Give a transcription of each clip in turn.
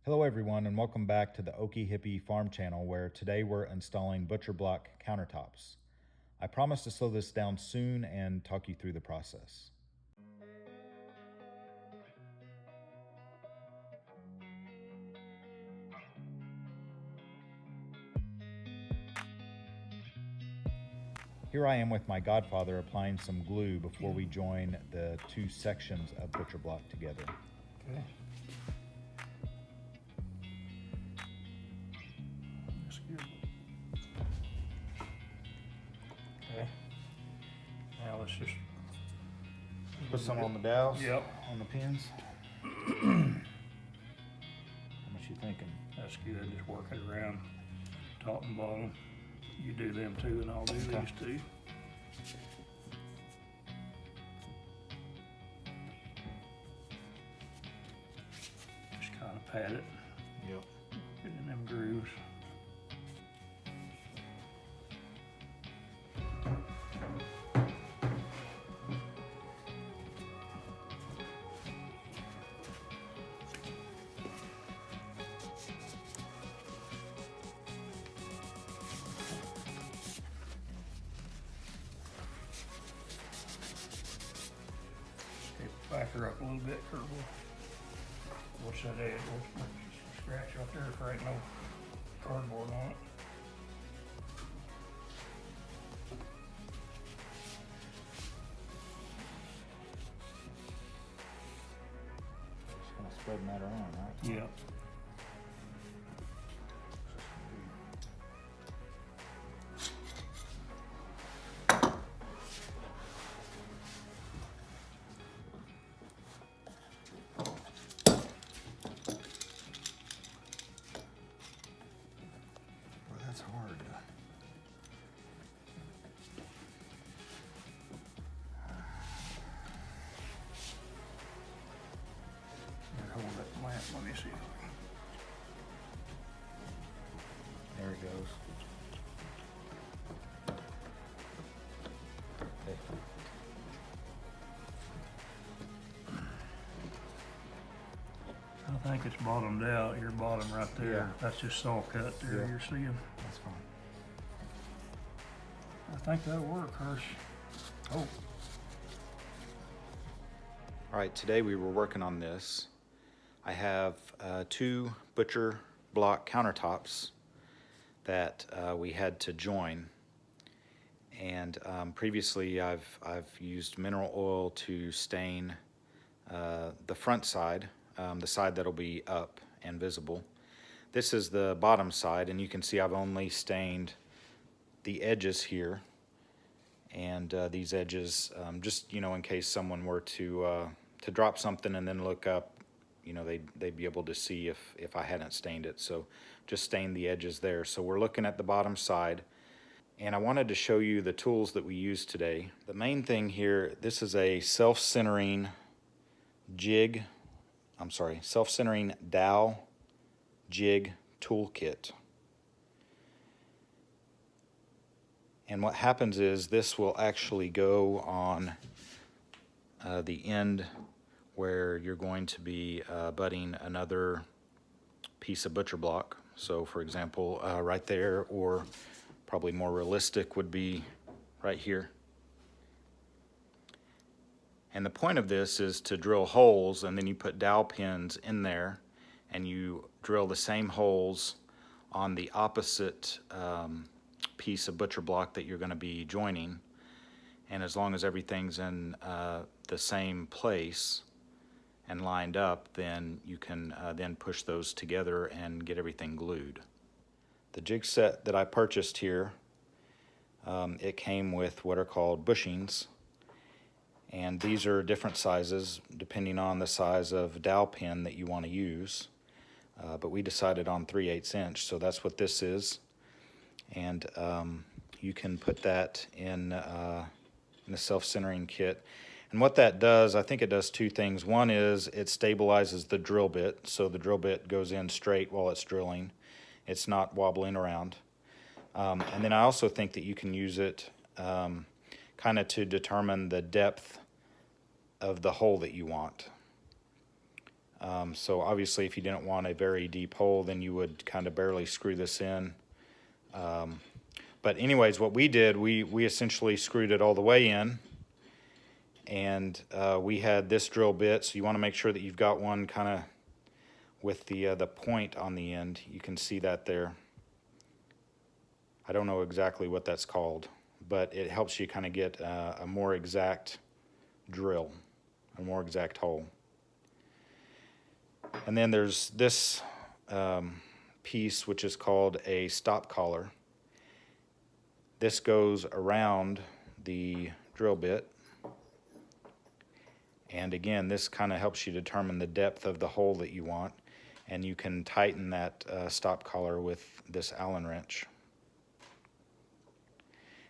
Hello everyone and welcome back to the Okie Hippie Farm Channel, where today we're installing butcher block countertops. I promise to slow this down soon and talk you through the process. Here I am with my godfather applying some glue before we join the two sections of butcher block together. Okay. That's good. Okay. Now let's just Put some on the dowels, Yep. on the pins. How much you thinking? That's good. Just work it around top and bottom. You do them two, and I'll do Okay. these two. Just kind of pat it, Yep. get in them grooves. Back her up a little bit, Kurt. Watch that edge. Watch scratch up there if there ain't no cardboard on it. Just kind of spreading that around, right? Yeah. Boy, that's hard. Hold that lamp. Let me see. There it goes. Okay. I think it's bottomed out, your bottom right there. Yeah. That's just saw cut there, Yeah. you're seeing. That's fine. I think that'll work, Hirsch. Oh, All right, today we were working on this. I have two butcher block countertops that we had to join. And previously I've used mineral oil to stain the front side, the side that'll be up and visible. This is the bottom side, and you can see I've only stained the edges here. And these edges, just, in case someone were to drop something and then look up, they'd be able to see if I hadn't stained it. So just stain the edges there. So we're looking at the bottom side, and I wanted to show you the tools that we use today. The main thing here, this is a self-centering self-centering dowel jig toolkit. And what happens is this will actually go on the end where you're going to be butting another piece of butcher block. So for example, right there, or probably more realistic would be right here. And the point of this is to drill holes, and then you put dowel pins in there, and you drill the same holes on the opposite piece of butcher block that you're going to be joining. And as long as everything's in the same place and lined up, then you can then push those together and get everything glued. The jig set that I purchased here, it came with what are called bushings, and these are different sizes depending on the size of dowel pin that you want to use, but we decided on 3/8 inch, so that's what this is. And you can put that in the self-centering kit. And what that does, I think it does two things. One is it stabilizes the drill bit, so the drill bit goes in straight while it's drilling. It's not wobbling around. And then I also think that you can use it kind of to determine the depth of the hole that you want. So obviously if you didn't want a very deep hole, then you would kind of barely screw this in. But anyways, what we did, we essentially screwed it all the way in. And we had this drill bit, so you want to make sure that you've got one kind of with the point on the end. You can see that there. I don't know exactly what that's called, but it helps you kind of get a more exact drill, a more exact hole. And then there's this piece which is called a stop collar. This goes around the drill bit. And again, this kind of helps you determine the depth of the hole that you want. And you can tighten that stop collar with this Allen wrench.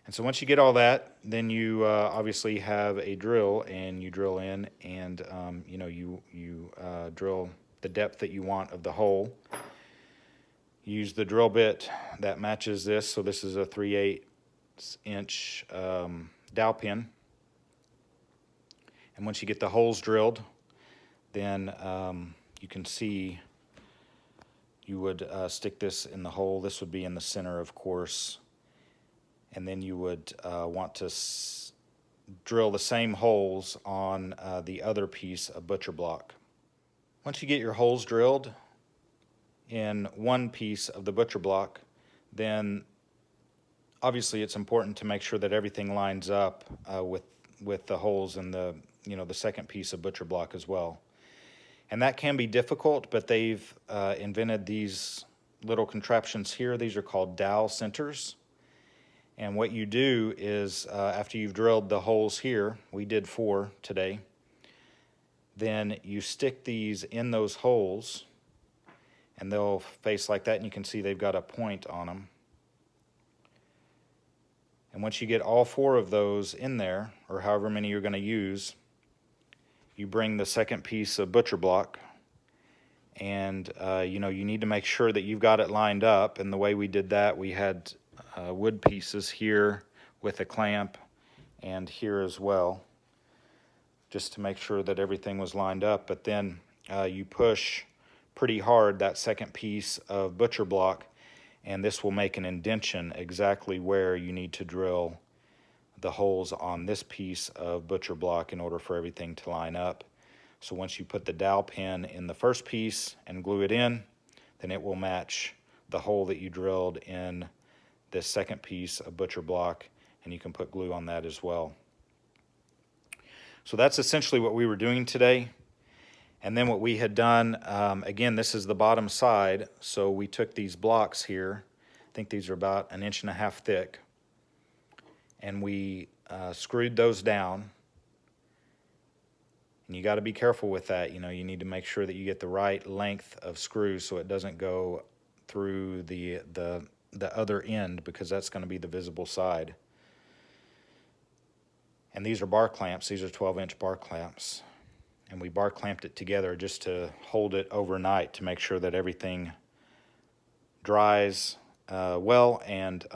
And so once you get all that, then you obviously have a drill, and you drill in, and you know, you drill the depth that you want of the hole. Use the drill bit that matches this. So this is a 3/8 inch dowel pin. And once you get the holes drilled, then you can see you would stick this in the hole. This would be in the center, of course. And then you would want to drill the same holes on the other piece of butcher block. Once you get your holes drilled in one piece of the butcher block, then obviously it's important to make sure that everything lines up with the holes in the the second piece of butcher block as well. And that can be difficult, but they've invented these little contraptions here. These are called dowel centers. And what you do is after you've drilled the holes here, we did 4 today, then you stick these in those holes, and they'll face like that, and you can see they've got a point on them. And once you get all 4 of those in there, or however many you're going to use, you bring the second piece of butcher block, and you need to make sure that you've got it lined up. And the way we did that, we had wood pieces here with a clamp, and here as well, just to make sure that everything was lined up. But then you push pretty hard that second piece of butcher block, and this will make an indentation exactly where you need to drill the holes on this piece of butcher block in order for everything to line up. So once you put the dowel pin in the first piece and glue it in, then it will match the hole that you drilled in this second piece of butcher block, and you can put glue on that as well. So that's essentially what we were doing today. And then what we had done, again, this is the bottom side, so we took these blocks here, I think these are about 1.5 inches thick, and we screwed those down. And you got to be careful with that. You need to make sure that you get the right length of screw so it doesn't go through the other end, because that's going to be the visible side. And these are bar clamps. These are 12-inch bar clamps. And we bar clamped it together just to hold it overnight to make sure that everything dries well, and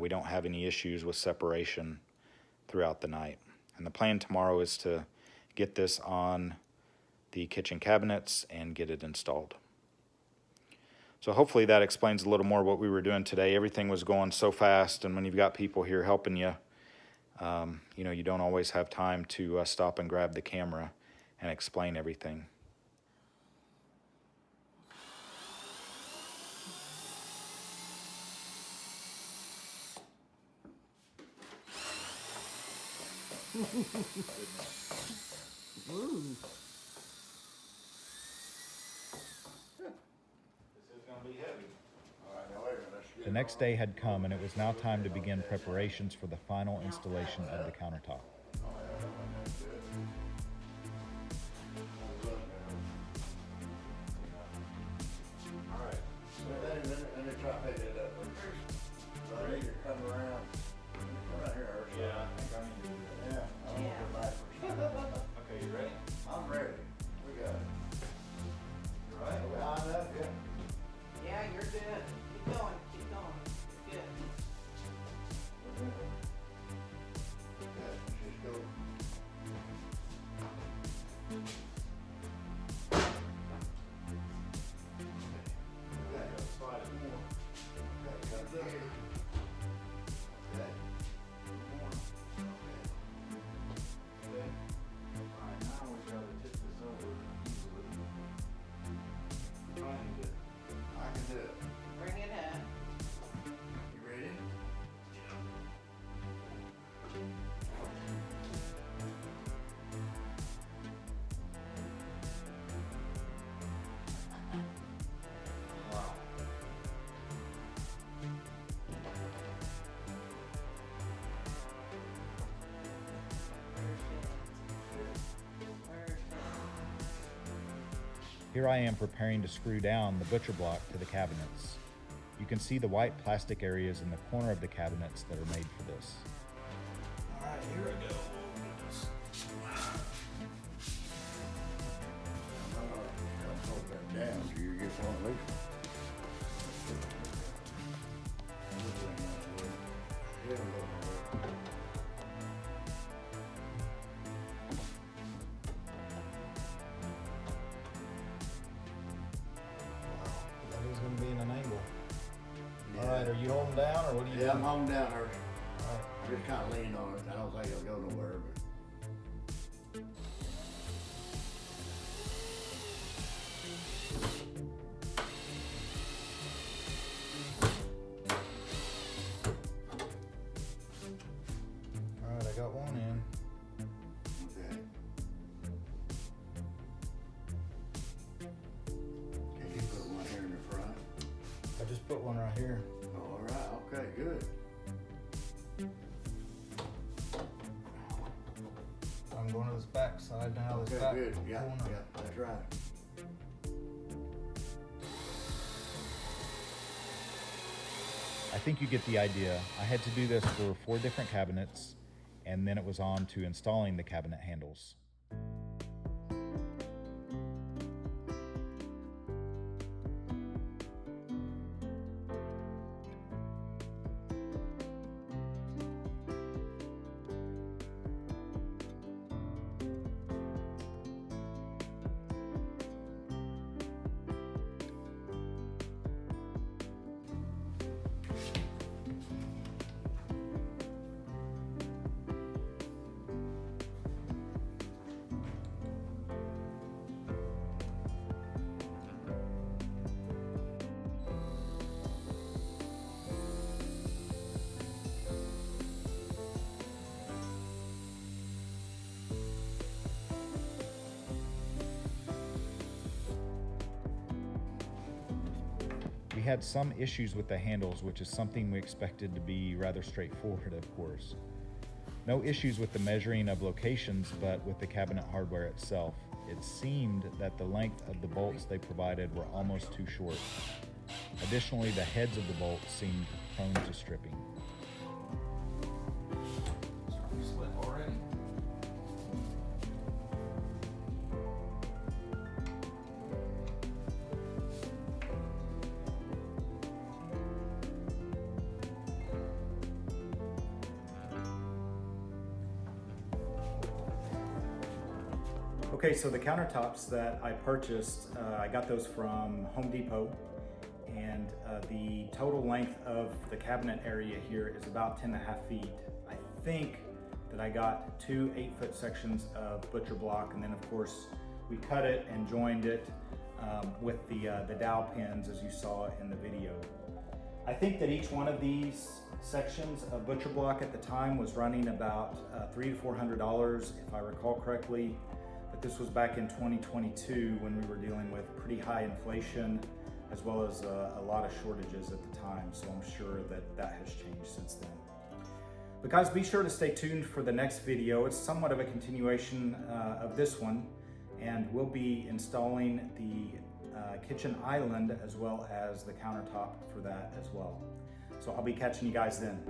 we don't have any issues with separation throughout the night. And the plan tomorrow is to get this on the kitchen cabinets and get it installed. So hopefully that explains a little more what we were doing today. Everything was going so fast, and when you've got people here helping you, you don't always have time to stop and grab the camera and explain everything. Ooh. The next day had come, and it was now time to begin preparations for the final installation of the countertop. Okay, you ready? I'm ready. We got it. You right? Are we lined up? Yeah. Yeah, you're good. Keep going, keep going. Good. Good. Here I am preparing to screw down the butcher block to the cabinets. You can see the white plastic areas in the corner of the cabinets that are made for this. All right, here we go. Down till you get one of these. That is going to be in an angle. All right, are you holding down or what are you Yeah, I'm doing? home down there. All right. Just kind of lean on it. I don't think it'll go nowhere, but. All right, I got one in. Okay. Can you put one here in the front? I just put one right here. All right, okay, good. I'm going to this back side now. This Okay, back good. Yeah, corner. yeah, that's right. I think you get the idea. I had to do this for 4 different cabinets, and then it was on to installing the cabinet handles. We had some issues with the handles, which is something we expected to be rather straightforward, of course. No issues with the measuring of locations, but with the cabinet hardware itself. It seemed that the length of the bolts they provided were almost too short. Additionally, the heads of the bolts seemed prone to stripping. Slip already. Okay, so the countertops that I purchased, I got those from Home Depot, and the total length of the cabinet area here is about 10.5 feet. I think that I got 2 8-foot sections of butcher block, and then of course we cut it and joined it with the dowel pins as you saw in the video. I think that each one of these sections of butcher block at the time was running about $300 to $400 if I recall correctly. But this was back in 2022 when we were dealing with pretty high inflation as well as a lot of shortages at the time. So I'm sure that that has changed since then. But guys, be sure to stay tuned for the next video. It's somewhat of a continuation of this one, and we'll be installing the kitchen island as well as the countertop for that as well. So I'll be catching you guys then.